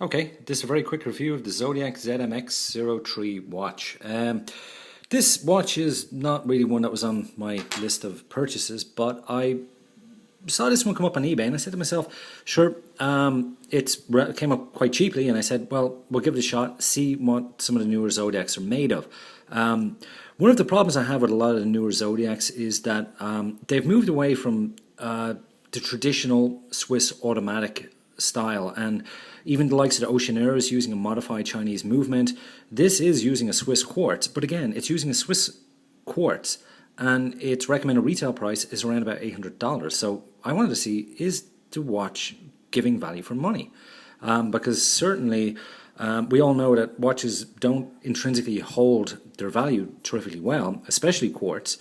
Okay, this is a very quick review of the Zodiac ZMX-03 watch. This watch is not really one that was on my list of purchases, but I saw this one come up on eBay and I said to myself, sure, it came up quite cheaply, and I said, well, we'll give it a shot, see what some of the newer Zodiacs are made of. One of the problems I have with a lot of the newer Zodiacs is that they've moved away from the traditional Swiss automatic style, and even the likes of the Oceaneer is using a modified Chinese movement. This is using a Swiss quartz, but again, it's using a Swiss quartz, and its recommended retail price is around about $800. So I wanted to see, is the watch giving value for money? Because certainly we all know that watches don't intrinsically hold their value terrifically well, especially quartz.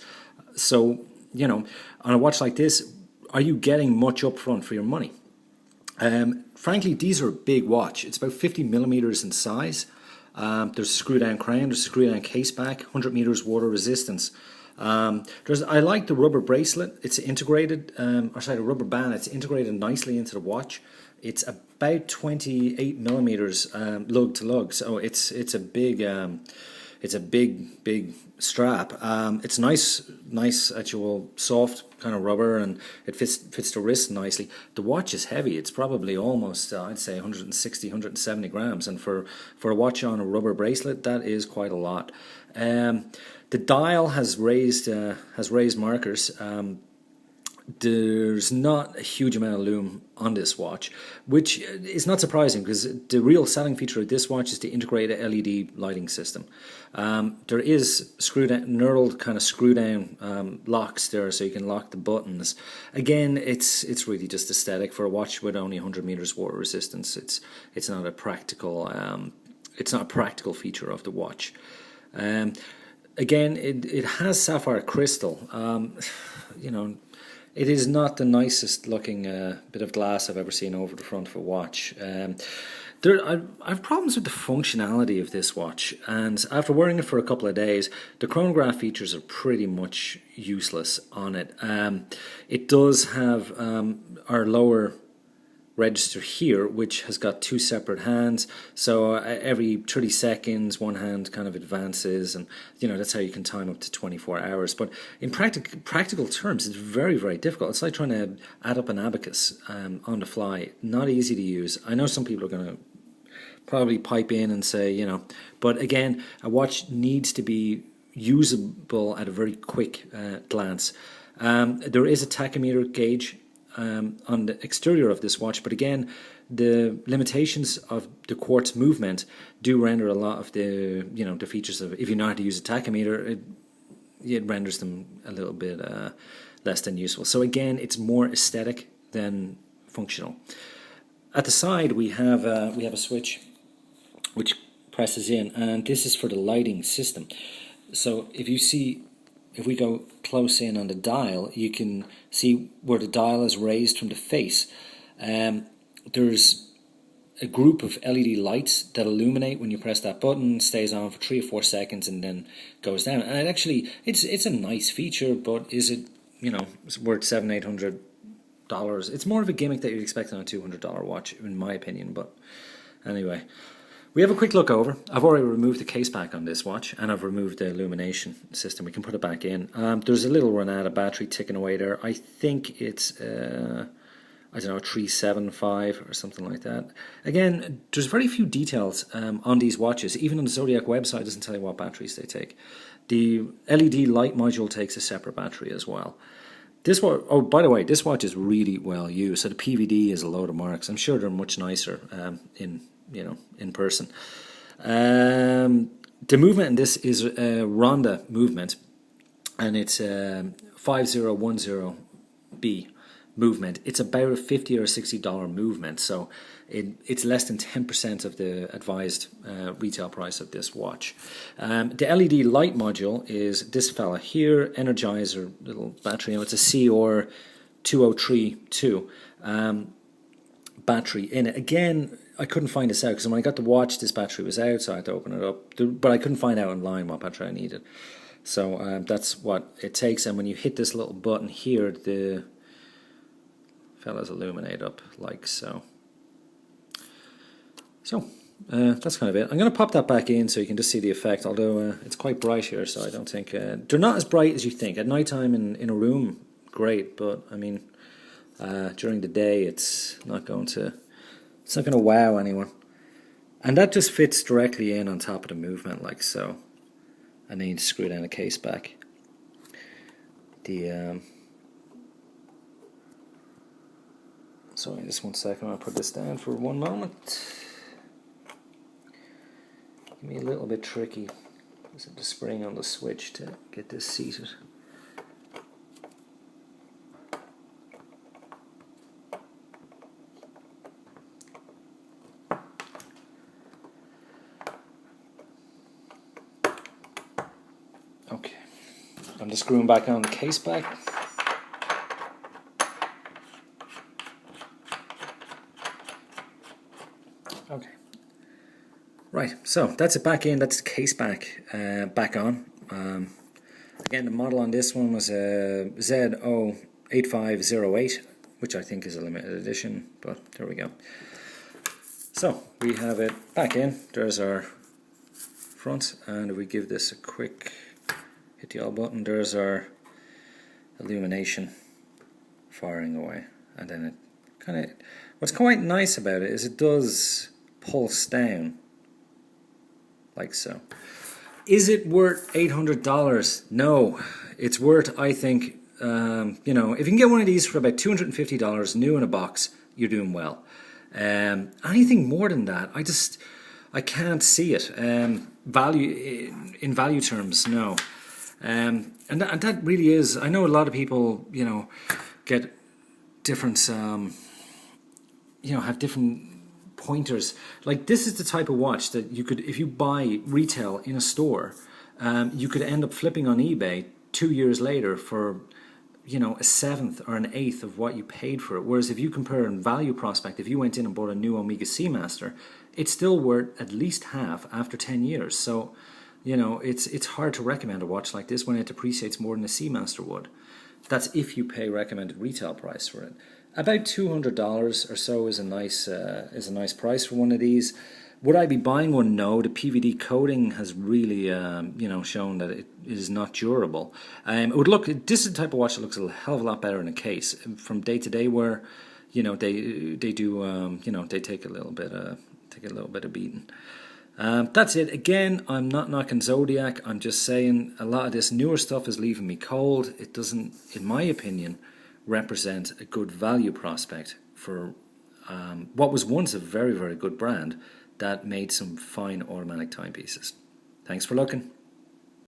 So, you know, on a watch like this, are you getting much upfront for your money? Frankly, these are a big watch. It's about 50 millimeters in size. There's a screw down crown, there's a screw down case back, 100 meters water resistance. I like the rubber bracelet. It's integrated, the rubber band. It's integrated nicely into the watch. It's about 28 millimeters lug to lug, so it's a big strap. It's nice actual soft kind of rubber, and it fits the wrist nicely. The watch is heavy. It's probably almost I'd say 160, 170 grams, and for a watch on a rubber bracelet, that is quite a lot. The dial has raised markers. There's not a huge amount of lume on this watch, which is not surprising because the real selling feature of this watch is the integrated LED lighting system. There is knurled kind of screw down locks there, so you can lock the buttons. Again, it's really just aesthetic for a watch with only 100 meters water resistance. It's not a practical feature of the watch. Again, it has sapphire crystal. It is not the nicest looking bit of glass I've ever seen over the front of a watch. I have problems with the functionality of this watch, and after wearing it for a couple of days, the chronograph features are pretty much useless on it. It does have our lower register here, which has got two separate hands, so every 30 seconds one hand kind of advances, and that's how you can time up to 24 hours. But in practical terms, it's very, very difficult. It's like trying to add up an abacus on the fly. Not easy to use. I know some people are going to probably pipe in and say, but again, a watch needs to be usable at a very quick glance. There is a tachometer gauge on the exterior of this watch, but again, the limitations of the quartz movement do render a lot of the the features of, if you know how to use a tachometer, it renders them a little bit less than useful. So again, it's more aesthetic than functional. At the side, we have a switch which presses in, and this is for the lighting system. So if we go close in on the dial, you can see where the dial is raised from the face. There's a group of LED lights that illuminate when you press that button, stays on for 3 or 4 seconds, and then goes down. And it's a nice feature, but is it it's worth $700-800? It's more of a gimmick that you'd expect on a $200 watch, in my opinion. But anyway, we have a quick look over. I've already removed the case back on this watch, and I've removed the illumination system. We can put it back in. There's a little run out of battery ticking away there. I think it's, 375 or something like that. Again, there's very few details on these watches. Even on the Zodiac website, it doesn't tell you what batteries they take. The LED light module takes a separate battery as well. This watch, oh, by the way, this watch is really well used. So the PVD is a load of marks. I'm sure they're much nicer in person. The movement in this is a Ronda movement, and it's a 5010B movement. It's about a $50 or $60 movement, so it's less than 10% of the advised retail price of this watch. The LED light module is this fella here, Energizer little battery. It's a CR 2032 battery in it. Again, I couldn't find this out because when I got the watch, this battery was out, so I had to open it up. But I couldn't find out online what battery I needed. So that's what it takes. And when you hit this little button here, the fellas illuminate up like so. So that's kind of it. I'm going to pop that back in so you can just see the effect, although it's quite bright here, so I don't think... they're not as bright as you think. At night time in a room, great, but I mean, during the day it's not going to wow anyone. And that just fits directly in on top of the movement like so. And then you screw down the case back. Sorry, just 1 second, I'll put this down for one moment. Give me a little bit tricky. Is it the spring on the switch to get this seated? Okay, I'm just screwing back on the case back. Okay. Right, so that's it back in, that's the case back on. Again, the model on this one was a ZO8508, which I think is a limited edition, but there we go. So, we have it back in, there's our front, and if we give this a quick hit the all button, there's our illumination firing away. And then it kind of, what's quite nice about it is it does pulse down like so. Is it worth $800? No, it's worth, I think, you know, if you can get one of these for about $250 new in a box, you're doing well. Anything more than that, I can't see it. In value terms, no. And that really is, I know a lot of people, you know, get different, you know, have different pointers. Like, this is the type of watch that you could, if you buy retail in a store, you could end up flipping on eBay 2 years later for, you know, a seventh or an eighth of what you paid for it. Whereas if you compare in value prospect, if you went in and bought a new Omega Seamaster, it's still worth at least half after 10 years. So, you know, it's hard to recommend a watch like this when it depreciates more than a Seamaster would. That's if you pay recommended retail price for it. About $200 or so is a nice price for one of these. Would I be buying one? No. The PVD coating has really you know, shown that it is not durable. It would look, this is the type of watch that looks a hell of a lot better in a case from day to day, where, you know, they do you know, they take a little bit of beating. That's it. Again, I'm not knocking Zodiac. I'm just saying a lot of this newer stuff is leaving me cold. It doesn't, in my opinion, represent a good value prospect for what was once a very, very good brand that made some fine automatic timepieces. Thanks for looking.